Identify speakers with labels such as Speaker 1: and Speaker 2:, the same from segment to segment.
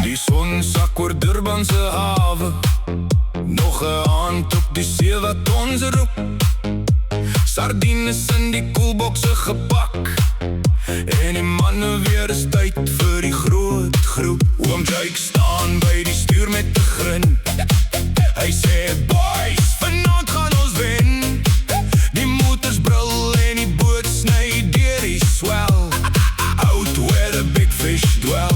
Speaker 1: Die son sak oor Durban se hawe, nog 'n hand op die see wat ons roep. Sardines in die koelbokse gepak, en die manne weer is tyd vir die groot groep. Oom Jake staan by die stuur met 'n grin. Hy sê, boys, vanaand gaan ons wen. Die motors brul en die boot sny deur die swel, out where the big fish dwell.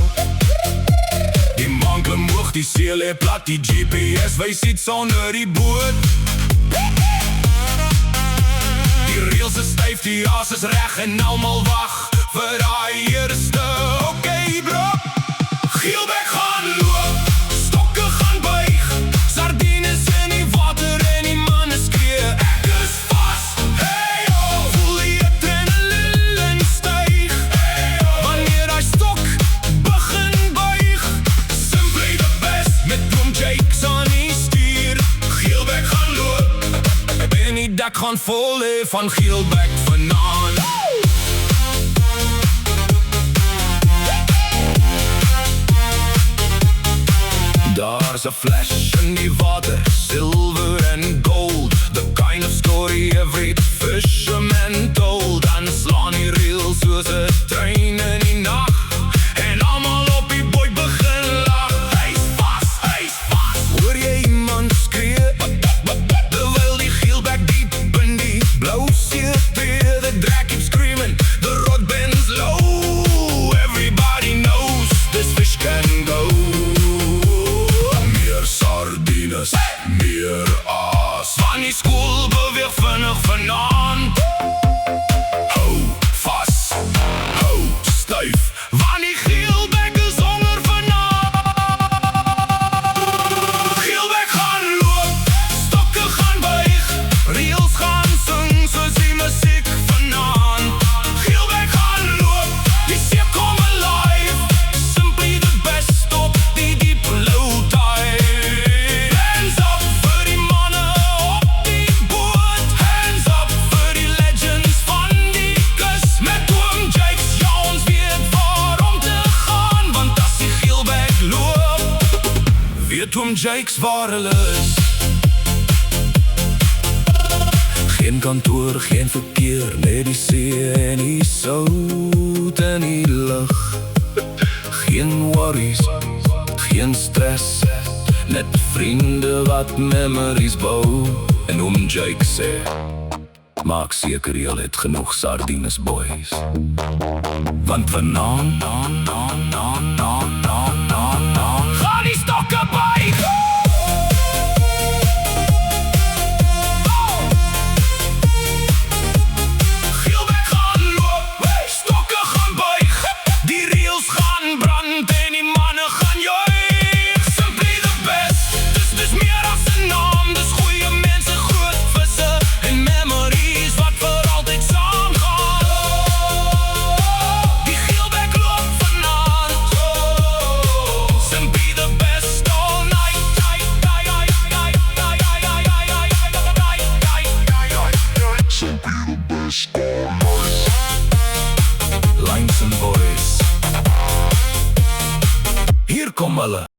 Speaker 1: Die man klim hoog, die see lê plat, die GPS wys iets onder die boot. Die reels is styf, die as is reg en almal wag vir daai eerste. Okay bro, Gielbek gaan loop, stokke gaan buig, sardines in die water en die manne skree, ek is vas. Hey oh, voel die adrenaline styg, hey oh, wanneer hy stok begin buig. Simply the best, met Oom Jakes aan die stuur. Gielbek gaan loop, en die dak gaan vol hê van Gielbek vanaand. Daar's 'n flash in die water, silver and gold, the kind of story every fisherman told. Dan slaan die reels soos 'n trein in die nag, en almal op die boot begin lag. Hy's vas, hoor jy iemand skree, terwyl die Gielbek diep in die blou see teer. The drag keeps screaming, the rod bends low, everybody knows this fish can go. Sardines, meer aas, van die skool beweeg vinnig vanaand. Hou vas, hou styf, want die Gielbek is honger vanaand. Gielbek gaan loop, stokke gaan buig, reels gaan sing soos die musiek vanaand. Gielbek gaan loop, die see kom alive, simply the best op die diep low tide. Oom Jakes waar hulle is. Geen kantoor, geen verkeer, net die see en die sout in die lug. Geen worries, geen stress, net vriende wat memories bou. En Oom Jake sê, maak seker julle het genoeg sardines boys, want vanaand gaan die stokke buig. Gielbek gaan loop, stokke gaan buig, die reels gaan brand en die manne gaan juig. Simply the best, dis meer as 'n naam, dis goeie mense, groot visse en memories wat vir altyd saamgaan. Die Gielbek loop vanaand, simply the best all night. Simply the best all night. Lines and boys, hier kom hulle.